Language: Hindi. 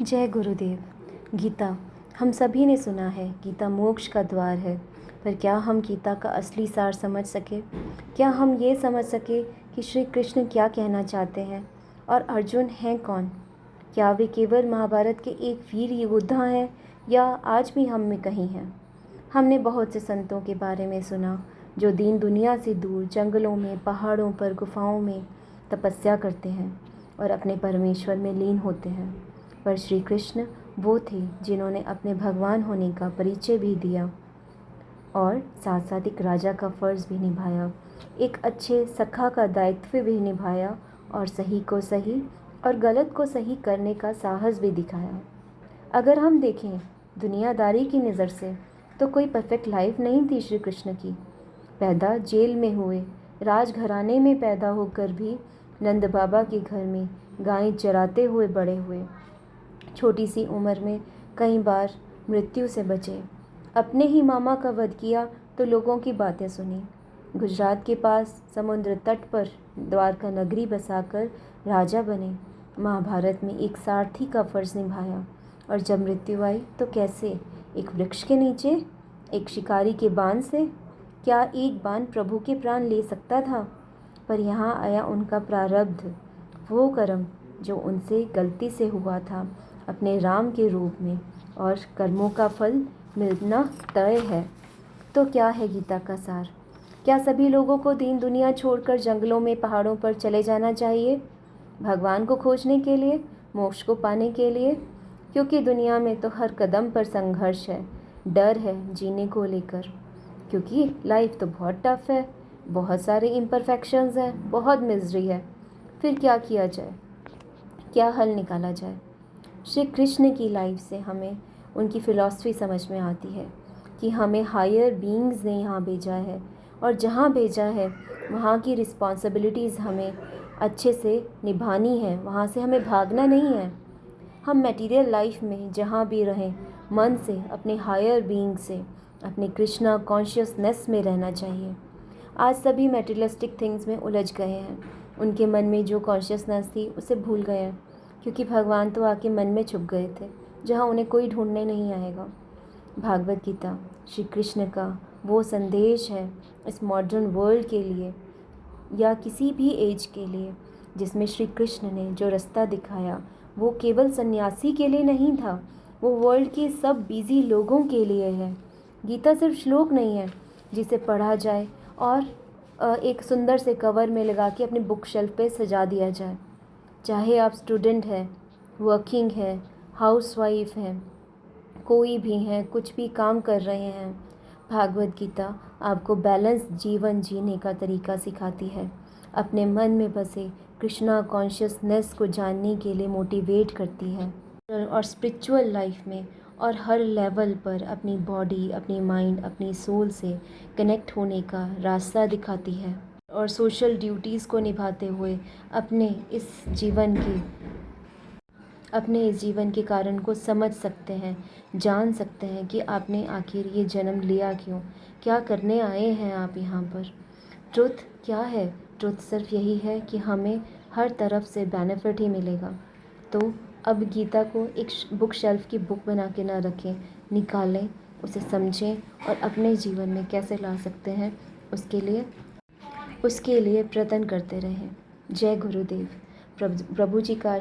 जय गुरुदेव। गीता हम सभी ने सुना है, गीता मोक्ष का द्वार है। पर क्या हम गीता का असली सार समझ सके? क्या हम ये समझ सके कि श्री कृष्ण क्या कहना चाहते हैं और अर्जुन हैं कौन? क्या वे केवल महाभारत के एक वीर योद्धा हैं या आज भी हम में कहीं हैं? हमने बहुत से संतों के बारे में सुना जो दीन दुनिया से दूर जंगलों में, पहाड़ों पर, गुफाओं में तपस्या करते हैं और अपने परमेश्वर में लीन होते हैं। पर श्री कृष्ण वो थे जिन्होंने अपने भगवान होने का परिचय भी दिया और साथ साथ एक राजा का फ़र्ज़ भी निभाया, एक अच्छे सखा का दायित्व भी निभाया और सही को सही और गलत को सही करने का साहस भी दिखाया। अगर हम देखें दुनियादारी की नज़र से तो कोई परफेक्ट लाइफ नहीं थी श्री कृष्ण की। पैदा जेल में हुए, राजघराने में पैदा होकर भी नंद बाबा के घर में गायें चराते हुए बड़े हुए। छोटी सी उम्र में कई बार मृत्यु से बचे। अपने ही मामा का वध किया तो लोगों की बातें सुनी। गुजरात के पास समुद्र तट पर द्वारका नगरी बसाकर राजा बने। महाभारत में एक सारथी का फ़र्ज़ निभाया और जब मृत्यु आई तो कैसे? एक वृक्ष के नीचे, एक शिकारी के बाण से? क्या एक बाण प्रभु के प्राण ले सकता था? पर यहाँ आया उनका प्रारब्ध, वो कर्म जो उनसे गलती से हुआ था अपने राम के रूप में, और कर्मों का फल मिलना तय है। तो क्या है गीता का सार? क्या सभी लोगों को दीन दुनिया छोड़कर जंगलों में, पहाड़ों पर चले जाना चाहिए भगवान को खोजने के लिए, मोक्ष को पाने के लिए? क्योंकि दुनिया में तो हर कदम पर संघर्ष है, डर है जीने को लेकर। क्योंकि लाइफ तो बहुत टफ है, बहुत सारे इम्परफेक्शंस हैं, बहुत मिजरी है। फिर क्या किया जाए, क्या हल निकाला जाए? श्री कृष्ण की लाइफ से हमें उनकी फ़िलॉसफी समझ में आती है कि हमें हायर बीइंग्स ने यहाँ भेजा है और जहाँ भेजा है वहाँ की रिस्पॉन्सिबिलिटीज़ हमें अच्छे से निभानी है, वहाँ से हमें भागना नहीं है। हम मटेरियल लाइफ में जहाँ भी रहें, मन से, अपने हायर बीइंग से, अपने कृष्णा कॉन्शियसनेस में रहना चाहिए। आज सभी मटेरियलिस्टिक थिंग्स में उलझ गए हैं, उनके मन में जो कॉन्शियसनेस थी उसे भूल गए हैं, क्योंकि भगवान तो आके मन में छुप गए थे जहाँ उन्हें कोई ढूंढने नहीं आएगा। भागवत गीता श्री कृष्ण का वो संदेश है इस मॉडर्न वर्ल्ड के लिए या किसी भी एज के लिए, जिसमें श्री कृष्ण ने जो रास्ता दिखाया वो केवल सन्यासी के लिए नहीं था, वो वर्ल्ड के सब बिजी लोगों के लिए है। गीता सिर्फ श्लोक नहीं है जिसे पढ़ा जाए और एक सुंदर से कवर में लगा के अपनी बुक शेल्फ पे सजा दिया जाए। चाहे आप स्टूडेंट हैं, वर्किंग है, हाउसवाइफ हैं, कोई भी हैं, कुछ भी काम कर रहे हैं, भागवत गीता आपको बैलेंस जीवन जीने का तरीका सिखाती है। अपने मन में बसे कृष्णा कॉन्शियसनेस को जानने के लिए मोटिवेट करती है और स्पिरिचुअल लाइफ में और हर लेवल पर अपनी बॉडी, अपनी माइंड, अपनी सोल से कनेक्ट होने का रास्ता दिखाती है और सोशल ड्यूटीज़ को निभाते हुए अपने इस जीवन के कारण को समझ सकते हैं, जान सकते हैं कि आपने आखिर ये जन्म लिया क्यों, क्या करने आए हैं आप यहाँ पर। ट्रुथ क्या है? ट्रुथ सिर्फ यही है कि हमें हर तरफ से बेनिफिट ही मिलेगा। तो अब गीता को एक बुक शेल्फ की बुक बना के ना रखें, निकालें, उसे समझें और अपने जीवन में कैसे ला सकते हैं उसके लिए प्रयत्न करते रहें। जय गुरुदेव। प्रभु जी का